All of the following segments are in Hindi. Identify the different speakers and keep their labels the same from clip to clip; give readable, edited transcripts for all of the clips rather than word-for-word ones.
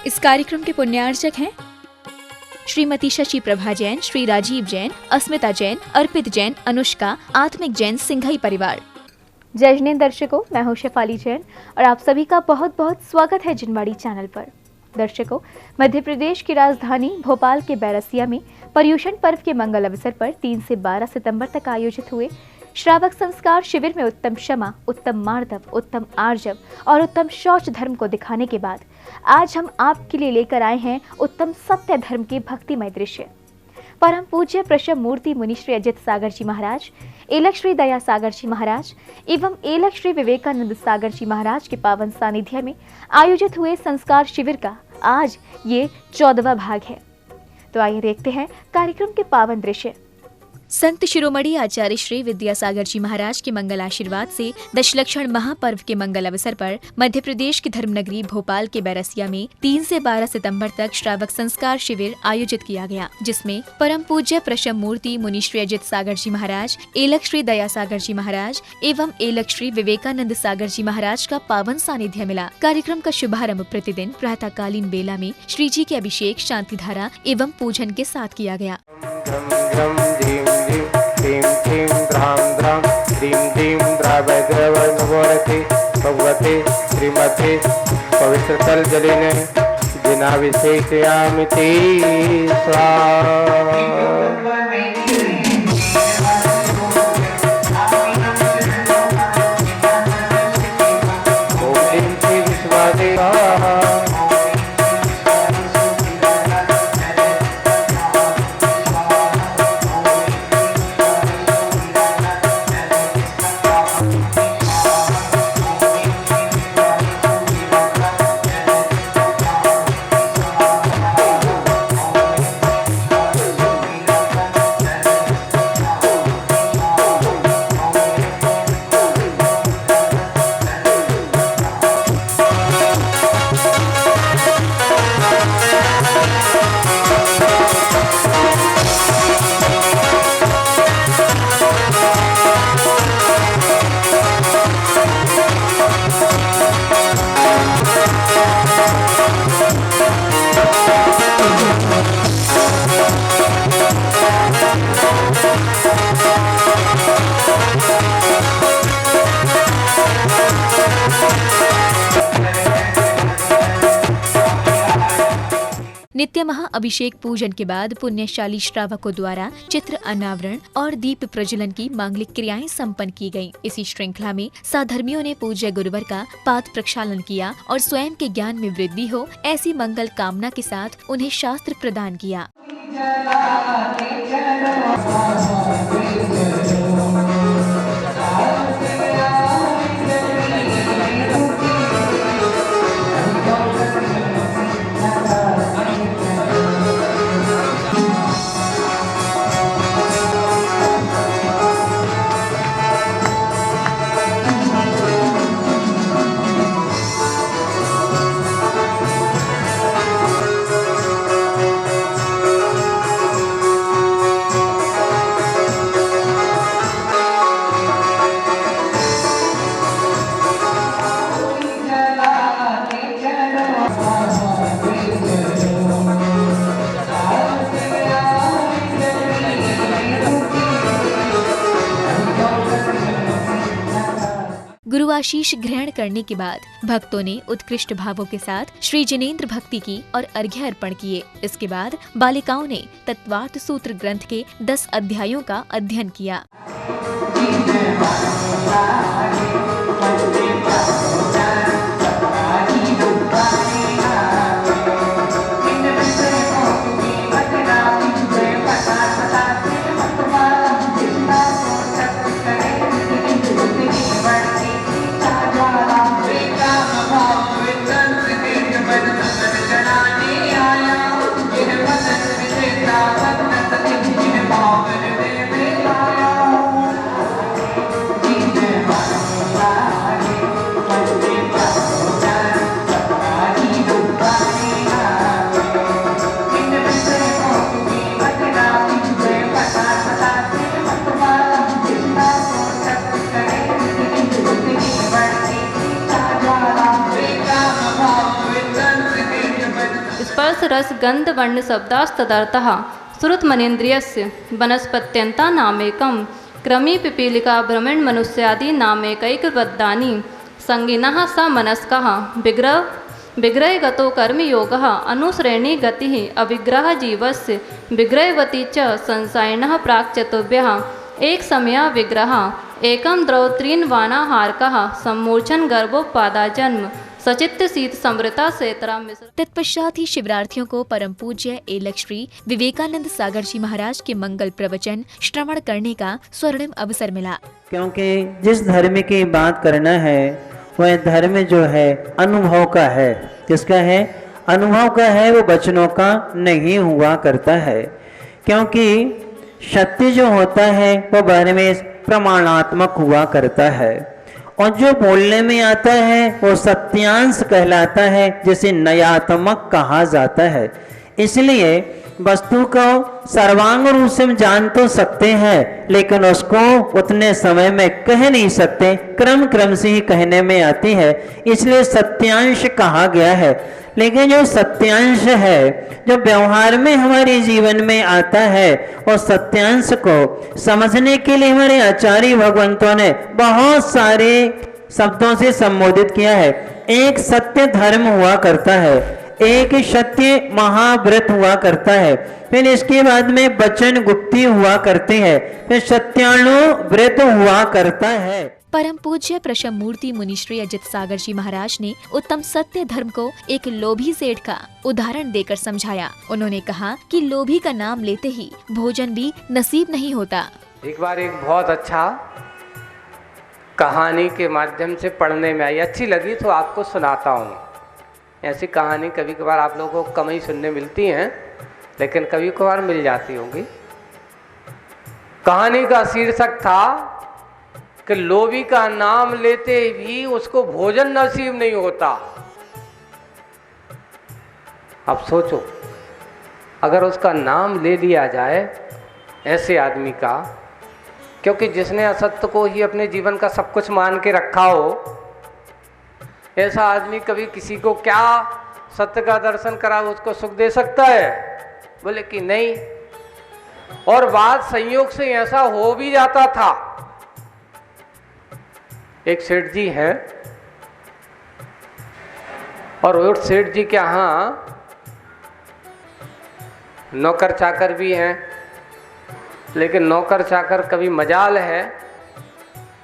Speaker 1: इस कार्यक्रम के पुण्यार्चक हैं श्रीमती शशि प्रभा जैन, श्री राजीव जैन, अस्मिता जैन, अर्पित जैन, अनुष्का, आत्मिक जैन, सिंघई परिवार। जय जिनेंद्र दर्शकों, मैं हूं शेफाली जैन और आप सभी का बहुत बहुत स्वागत है जिनवाड़ी चैनल पर। दर्शकों, मध्य प्रदेश की राजधानी भोपाल के बैरसिया में पर्युषण पर्व के मंगल अवसर पर 3 से 12 सितंबर तक आयोजित हुए श्रावक संस्कार शिविर में उत्तम क्षमा, उत्तम मार्दव, उत्तम आर्जव और उत्तम शौच धर्म को दिखाने के बाद आज हम आपके लिए लेकर आए हैं उत्तम सत्य धर्म के भक्तिमय दृश्य। परम पूज्य प्रशम मूर्ति मुनि श्री अजित सागर जी महाराज, एलक श्री दया सागर जी महाराज एवं एलक श्री विवेकानंद सागर जी महाराज के पावन सानिध्य में आयोजित हुए संस्कार शिविर का आज ये 14वां भाग है। तो आइए देखते हैं कार्यक्रम के पावन दृश्य। संत शिरोमणि आचार्य श्री विद्यासागर जी महाराज के मंगल आशीर्वाद से दशलक्षण महापर्व के मंगल अवसर पर मध्य प्रदेश की धर्मनगरी भोपाल के बैरसिया में 3 से 12 सितंबर तक श्रावक संस्कार शिविर आयोजित किया गया, जिसमें परम पूज्य प्रशम मूर्ति मुनि श्री अजित सागर जी महाराज, एलक श्री दया सागर जी महाराज एवं एलक श्री विवेकानंद सागर जी महाराज का पावन सानिध्य मिला। कार्यक्रम का शुभारंभ प्रतिदिन प्रातःकालीन बेला में श्री जी के अभिषेक, शांति धारा एवं पूजन के साथ किया गया।
Speaker 2: भगवते श्रीमते पवित्र तल जलिने जिनाभिषेकयामि ते स्वाहा। ओम श्री विश्वादेवा
Speaker 1: नित्य महाअभिषेक पूजन के बाद पुण्यशाली श्रावकों द्वारा चित्र अनावरण और दीप प्रज्वलन की मांगलिक क्रियाएं संपन्न की गयीं। इसी श्रृंखला में साधर्मियों ने पूज्य गुरुवर का पाद प्रक्षालन किया और स्वयं के ज्ञान में वृद्धि हो ऐसी मंगल कामना के साथ उन्हें शास्त्र प्रदान किया। गुरु आशीष ग्रहण करने के बाद भक्तों ने उत्कृष्ट भावों के साथ श्री जिनेंद्र भक्ति की और अर्घ्य अर्पण किए। इसके बाद बालिकाओं ने तत्वार्थ सूत्र ग्रंथ के 10 अध्यायों का अध्ययन किया।
Speaker 3: रस रस गंध वर्ण शब्दास्तदर्थः श्रुतमनेन्द्रियस्य वनस्पत्यन्ता नामेकं क्रमी पिपीलिका भ्रमण मनुष्यादि नामेकैकबद्धानि संगिनः स मनस्कः विग्रहगतो कर्मयोगः अनुसरणी गतिः अविग्रह जीवस्य विग्रहवती च संसारिणः प्राक्चतुभ्यः एक समया विग्रह एकम द्रव त्रीन वानाहारकः सम्मूर्छन गर्भोपादा जन्म सचित्त शीत समृता सेतरा मिश्र।
Speaker 1: तत्पश्चात ही शिवरार्थियों को परम पूज्य एलक श्री विवेकानंद सागर जी महाराज के मंगल प्रवचन श्रवण करने का स्वर्णिम अवसर मिला।
Speaker 4: क्योंकि जिस धर्म की बात करना है वह धर्म जो है अनुभव का है। किसका है? अनुभव का है, वो वचनों का नहीं हुआ करता है। क्योंकि सत्य जो होता है वह बारे में प्रमाणात्मक हुआ करता है और जो बोलने में आता है वो सत्यांश कहलाता है, जिसे नयात्मक कहा जाता है। इसलिए वस्तु को सर्वांग रूप से हम जान तो सकते हैं, लेकिन उसको उतने समय में कह नहीं सकते, क्रम क्रम से ही कहने में आती है, इसलिए सत्यांश कहा गया है। लेकिन जो सत्यांश है जो व्यवहार में हमारे जीवन में आता है, और सत्यांश को समझने के लिए हमारे आचार्य भगवंतों ने बहुत सारे शब्दों से संबोधित किया है। एक सत्य धर्म हुआ करता है, एक सत्य महाव्रत हुआ करता है, फिर इसके बाद में वचन गुप्ती हुआ करते हैं, फिर सत्यानुव्रत हुआ करता है।
Speaker 1: परम पूज्य प्रशम मूर्ति मुनि श्री अजित सागर जी महाराज ने उत्तम सत्य धर्म को एक लोभी सेठ का उदाहरण देकर समझाया। उन्होंने कहा कि लोभी का नाम लेते ही भोजन भी नसीब नहीं होता।
Speaker 2: एक बार एक बहुत अच्छा कहानी के माध्यम से पढ़ने में आई, अच्छी लगी तो आपको सुनाता हूँ। ऐसी कहानी कभी कभार आप लोगों को कम ही सुनने मिलती हैं, लेकिन कभी कभार मिल जाती होंगी। कहानी का शीर्षक था कि लोभी का नाम लेते भी उसको भोजन नसीब नहीं होता। अब सोचो, अगर उसका नाम ले लिया जाए ऐसे आदमी का, क्योंकि जिसने असत्य को ही अपने जीवन का सब कुछ मान के रखा हो, ऐसा आदमी कभी किसी को क्या सत्य का दर्शन करा उसको सुख दे सकता है? बोले कि नहीं। और बात संयोग से ऐसा हो भी जाता था। एक सेठ जी हैं और उस सेठ जी के यहाँ नौकर चाकर भी हैं, लेकिन नौकर चाकर कभी मजाल है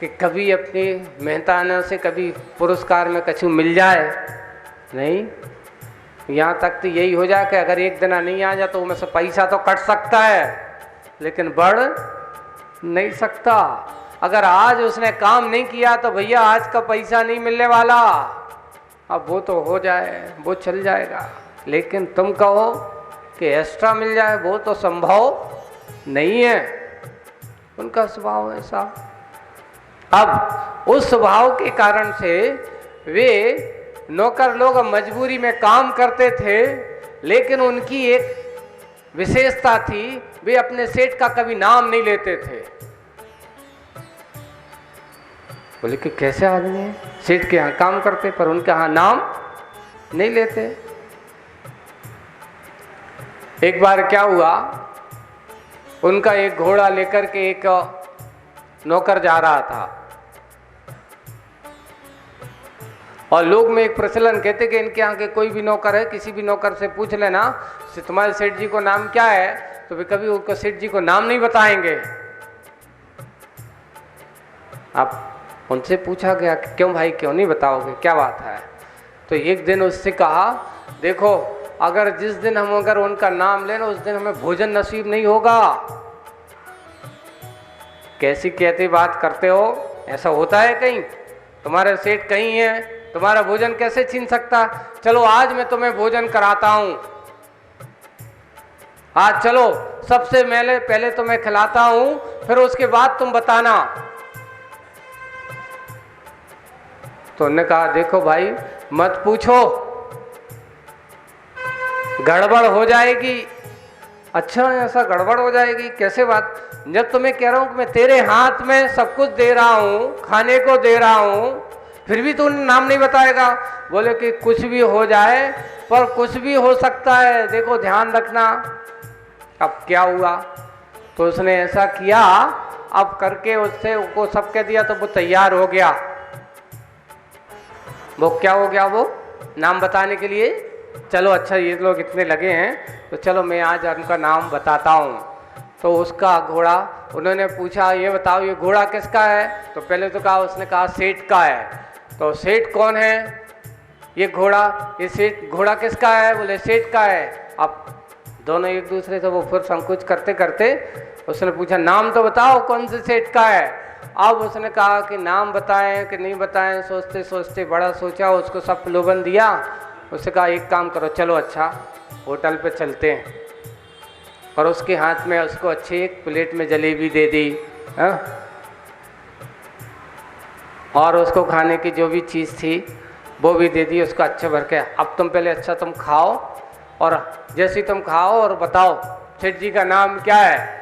Speaker 2: कि कभी अपनी मेहनताना से कभी पुरस्कार में कछु मिल जाए नहीं। यहाँ तक तो यही हो जाए कि अगर एक दिन नहीं आ जाए तो उनमें से पैसा तो कट सकता है, लेकिन बढ़ नहीं सकता। अगर आज उसने काम नहीं किया तो भैया आज का पैसा नहीं मिलने वाला। अब वो तो हो जाए, वो चल जाएगा, लेकिन तुम कहो कि एक्स्ट्रा मिल जाए, वो तो संभव नहीं है। उनका स्वभाव ऐसा। अब उस स्वभाव के कारण से वे नौकर लोग मजबूरी में काम करते थे, लेकिन उनकी एक विशेषता थी, वे अपने सेठ का कभी नाम नहीं लेते थे। बोले कि कैसे आदमी है, सेठ के यहाँ काम करते पर उनके यहाँ नाम नहीं लेते। एक बार क्या हुआ, उनका एक घोड़ा लेकर के एक नौकर जा रहा था, और लोग में एक प्रचलन कहते कि इनके यहाँ के कोई भी नौकर है, किसी भी नौकर से पूछ लेना तुम्हारे सेठ जी को नाम क्या है, तो वे कभी उनको सेठ जी को नाम नहीं बताएंगे। अब उनसे पूछा गया कि क्यों भाई, क्यों नहीं बताओगे, क्या बात है? तो एक दिन उससे कहा, देखो अगर जिस दिन हम अगर उनका नाम लेना उस दिन हमें भोजन नसीब नहीं होगा। कैसी कहती बात करते हो, ऐसा होता है कहीं? तुम्हारे सेठ कहीं है, तुम्हारा भोजन कैसे छीन सकता? चलो आज मैं तुम्हें भोजन कराता हूं, आज चलो सबसे पहले तुम्हें खिलाता हूं, फिर उसके बाद तुम बताना। तो उन्होंने कहा, देखो भाई मत पूछो, गड़बड़ हो जाएगी। अच्छा ऐसा गड़बड़ हो जाएगी, कैसे बात? जब तुम्हें कह रहा हूं कि मैं तेरे हाथ में सब कुछ दे रहा हूं, खाने को दे रहा हूं, फिर भी तू नाम नहीं बताएगा। बोले कि कुछ भी हो जाए, पर कुछ भी हो सकता है, देखो ध्यान रखना। अब क्या हुआ, तो उसने ऐसा किया, अब करके उससे वो सब कह दिया, तो वो तैयार हो गया। वो क्या हो गया, वो नाम बताने के लिए, चलो अच्छा ये लोग इतने लगे हैं तो चलो मैं आज उनका नाम बताता हूँ। तो उसका घोड़ा, उन्होंने पूछा ये बताओ ये घोड़ा किसका है, तो पहले तो कहा, उसने कहा सेठ का है। तो सेठ कौन है, ये घोड़ा, ये सेठ घोड़ा किसका है, बोले सेठ का है। अब दोनों एक दूसरे से वो फिर संकोच करते करते उसने पूछा नाम तो बताओ कौन से सेठ का है। अब उसने कहा कि नाम बताएं कि नहीं बताएं, सोचते सोचते बड़ा सोचा, उसको सब प्रलोभन दिया। उसने कहा एक काम करो, चलो अच्छा होटल पे चलते हैं, और उसके हाथ में उसको अच्छी एक प्लेट में जलेबी दे दी, और उसको खाने की जो भी चीज़ थी वो भी दे दी उसको अच्छे भर के। अब तुम पहले अच्छा तुम खाओ, और जैसे तुम खाओ और बताओ सेठ जी का नाम क्या है।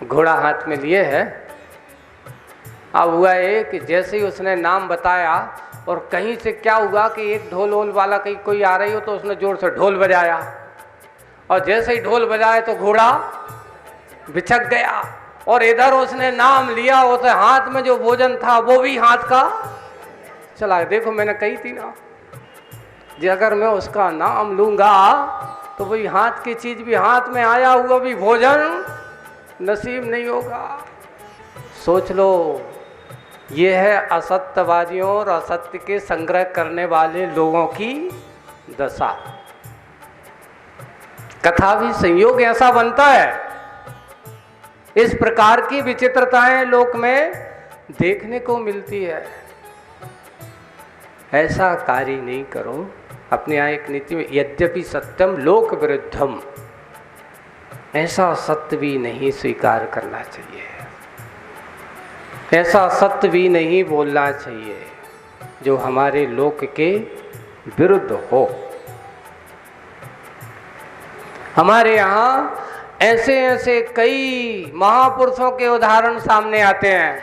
Speaker 2: घोड़ा हाथ में लिए है। अब हुआ ये कि जैसे ही उसने नाम बताया, और कहीं से क्या हुआ कि एक ढोल वोल वाला कहीं कोई आ रही हो, तो उसने जोर से ढोल बजाया, और जैसे ही ढोल बजाए तो घोड़ा बिछक गया। और इधर उसने नाम लिया, उसे हाथ में जो भोजन था वो भी हाथ का चला। देखो मैंने कही थी ना, अगर मैं उसका नाम लूंगा तो वही हाथ की चीज भी हाथ में आया हुआ भी भोजन नसीब नहीं होगा। सोच लो, ये है असत्यवादियों और असत्य के संग्रह करने वाले लोगों की दशा। कथा भी संयोग ऐसा बनता है। इस प्रकार की विचित्रताएं लोक में देखने को मिलती है। ऐसा कार्य नहीं करो। अपने यहाँ एक नीति में, यद्यपि सत्यम लोक विरुद्धम, ऐसा सत्य भी नहीं स्वीकार करना चाहिए, ऐसा सत्य भी नहीं बोलना चाहिए जो हमारे लोक के विरुद्ध हो। हमारे यहाँ ऐसे ऐसे कई महापुरुषों के उदाहरण सामने आते हैं,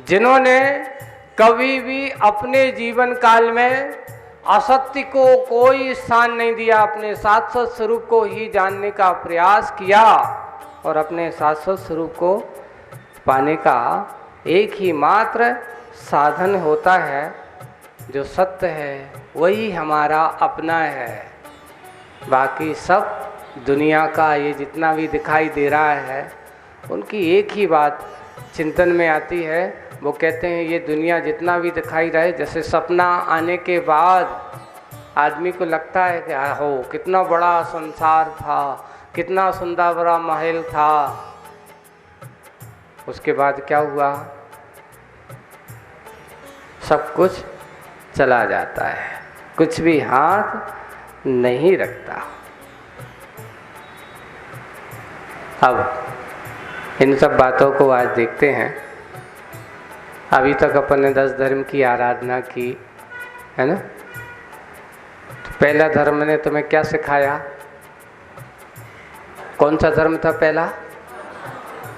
Speaker 2: जिन्होंने कभी भी अपने जीवन काल में असत्य को कोई स्थान नहीं दिया, अपने शाश्वत स्वरूप को ही जानने का प्रयास किया, और अपने शाश्वत स्वरूप को पाने का एक ही मात्र साधन होता है, जो सत्य है वही हमारा अपना है। बाकी सब दुनिया का ये जितना भी दिखाई दे रहा है, उनकी एक ही बात चिंतन में आती है। वो कहते हैं ये दुनिया जितना भी दिखाई रहे, जैसे सपना आने के बाद आदमी को लगता है कि हो कितना बड़ा संसार था, कितना सुंदर बड़ा महल था, उसके बाद क्या हुआ, सब कुछ चला जाता है, कुछ भी हाथ नहीं रखता। अब इन सब बातों को आज देखते हैं। अभी तक अपन ने 10 धर्म की आराधना की है ना। तो पहला धर्म ने तुम्हें क्या सिखाया, कौन सा धर्म था पहला,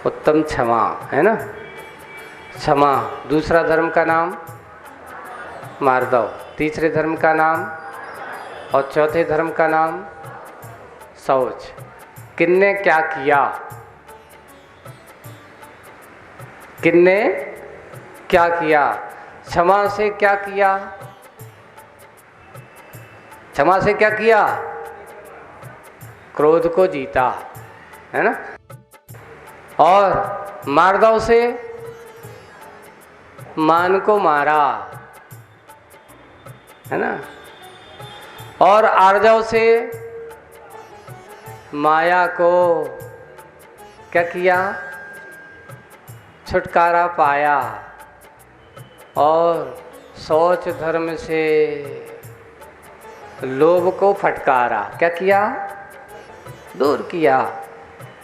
Speaker 2: उत्तम क्षमा, है ना, क्षमा। दूसरा धर्म का नाम मार्दव, तीसरे धर्म का नाम, और चौथे धर्म का नाम शौच। किन्ने क्या किया, किन्ने क्या किया, क्षमा से क्या किया, क्षमा से क्या किया, क्रोध को जीता, है ना। और मार्दव से मान को मारा, है ना। और आर्जव से माया को क्या किया, छुटकारा पाया। और शौच धर्म से लोभ को फटकारा, क्या किया, दूर किया।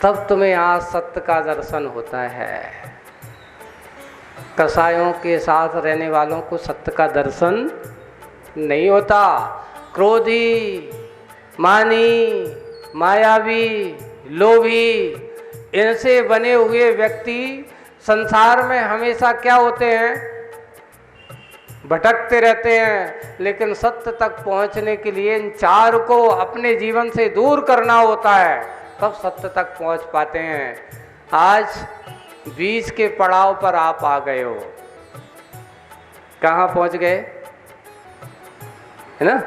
Speaker 2: तब तुम्हें आज सत्य का दर्शन होता है। कसायों के साथ रहने वालों को सत्य का दर्शन नहीं होता। क्रोधी, मानी, मायावी, लोभी, इनसे बने हुए व्यक्ति संसार में हमेशा क्या होते हैं, भटकते रहते हैं, लेकिन सत्य तक पहुंचने के लिए इन चार को अपने जीवन से दूर करना होता है, तब सत्य तक पहुंच पाते हैं। आज बीच के पड़ाव पर आप आ गए हो। कहाँ पहुंच गए, है ना?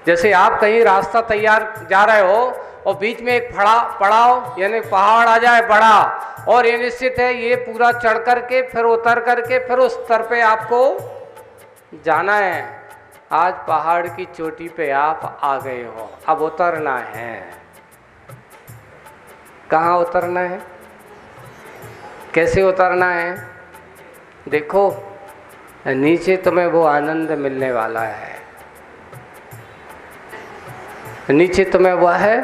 Speaker 2: जैसे आप कहीं रास्ता तैयार जा रहे हो और बीच में एक पड़ाव यानी पहाड़ आ जाए बड़ा, और ये निश्चित है ये पूरा चढ़ करके फिर उतर करके फिर उस स्तर पे आपको जाना है। आज पहाड़ की चोटी पे आप आ गए हो, अब उतरना है। कहाँ उतरना है, कैसे उतरना है? देखो, नीचे तुम्हें वो आनंद मिलने वाला है, नीचे तुम्हें वह है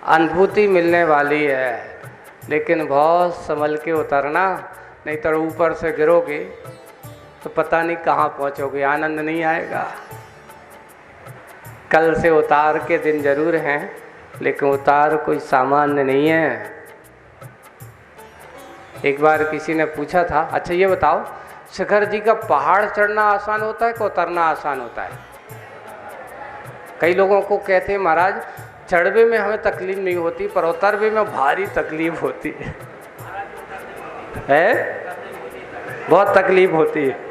Speaker 2: अनुभूति मिलने वाली है, लेकिन बहुत संभल के उतरना, नहीं तो ऊपर से गिरोगे तो पता नहीं कहाँ पहुँचोगे, आनंद नहीं आएगा। कल से उतार के दिन जरूर हैं, लेकिन उतार कोई सामान्य नहीं है। एक बार किसी ने पूछा था, अच्छा ये बताओ, शिखर जी का पहाड़ चढ़ना आसान होता है कि उतरना आसान होता है? कई लोगों को कहते हैं महाराज चढ़वे में हमें तकलीफ नहीं होती, पर उतरवे में भारी तकलीफ होती है? बहुत तकलीफ होती है।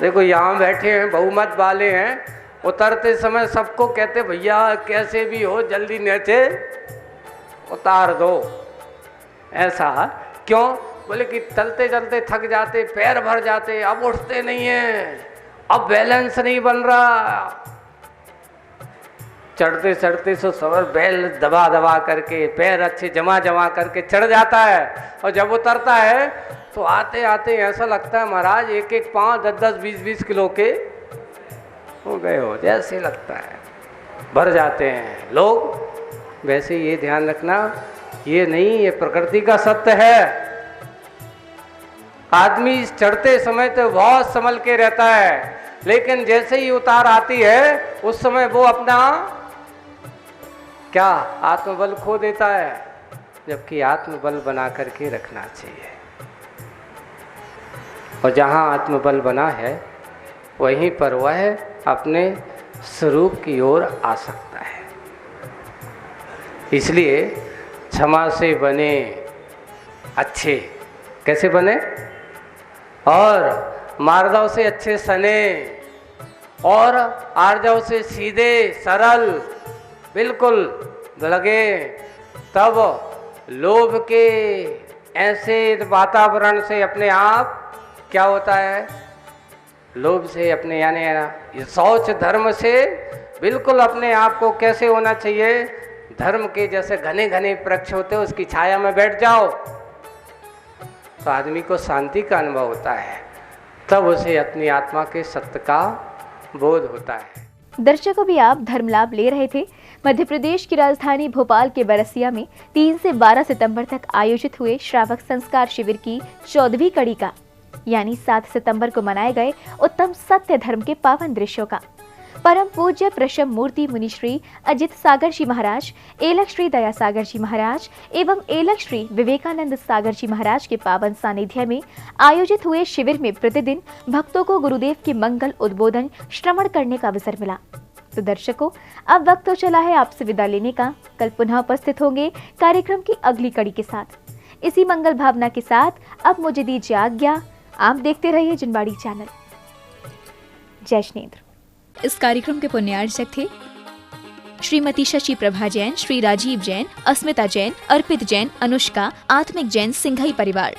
Speaker 2: देखो यहाँ बैठे हैं, बहुमत वाले हैं, उतरते समय सबको कहते भैया कैसे भी हो जल्दी नीचे उतार दो। ऐसा क्यों? बोले कि चलते चलते थक जाते, पैर भर जाते, अब उठते नहीं हैं, अब बैलेंस नहीं बन रहा। चढ़ते चढ़ते सो सवर बैल दबा दबा करके पैर अच्छे जमा करके चढ़ जाता है, और जब उतरता है तो आते आते ऐसा लगता है महाराज एक एक पाँव 10-10, 20-20 किलो के हो गए हो, जैसे लगता है, भर जाते हैं लोग। वैसे ये ध्यान रखना, ये नहीं, ये प्रकृति का सत्य है। आदमी चढ़ते समय तो बहुत संभल के रहता है, लेकिन जैसे ही उतार आती है उस समय वो अपना क्या आत्मबल खो देता है, जबकि आत्मबल बना करके रखना चाहिए। और जहाँ आत्मबल बना है वहीं पर वह अपने स्वरूप की ओर आ सकता है। इसलिए क्षमा से बने अच्छे, कैसे बने? और मार्दव से अच्छे सने, और आर्जव से सीधे सरल बिल्कुल लगे, तब लोभ के ऐसे वातावरण से अपने आप क्या होता है, लोभ से अपने यानी शौच धर्म से बिल्कुल अपने आप को कैसे होना चाहिए, धर्म के जैसे घने घने वृक्ष होते हैं उसकी छाया में बैठ जाओ तो आदमी को शांति का अनुभव होता है, तब उसे अपनी आत्मा के सत्य का बोध होता है।
Speaker 1: दर्शकों, भी आप धर्म लाभ ले रहे थे। मध्य प्रदेश की राजधानी भोपाल के बरसिया में 3 से 12 सितंबर तक आयोजित हुए श्रावक संस्कार शिविर की 14वीं कड़ी का यानी 7 सितंबर को मनाए गए उत्तम सत्य धर्म के पावन दृश्यों का परम पूज्य प्रशम मूर्ति मुनि श्री अजित सागर जी महाराज, एलक श्री दया सागर जी महाराज एवं एलक श्री विवेकानंद सागर जी महाराज के पावन सानिध्य में आयोजित हुए शिविर में प्रतिदिन भक्तों को गुरुदेव के मंगल उद्बोधन श्रवण करने का अवसर मिला। तो दर्शकों, अब वक्त तो चला है आपसे विदा लेने का। कल पुनः उपस्थित होंगे कार्यक्रम की अगली कड़ी के साथ। इसी मंगल भावना के साथ अब मुझे दीजिए आज्ञा। आप देखते रहिए जिनवाड़ी चैनल। जय श्रीनेन्द्र। इस कार्यक्रम के पुण्यार्चक थे श्रीमती शशि प्रभा जैन, श्री राजीव जैन, अस्मिता जैन, अर्पित जैन, अनुष्का, आत्मिक जैन, सिंघई परिवार।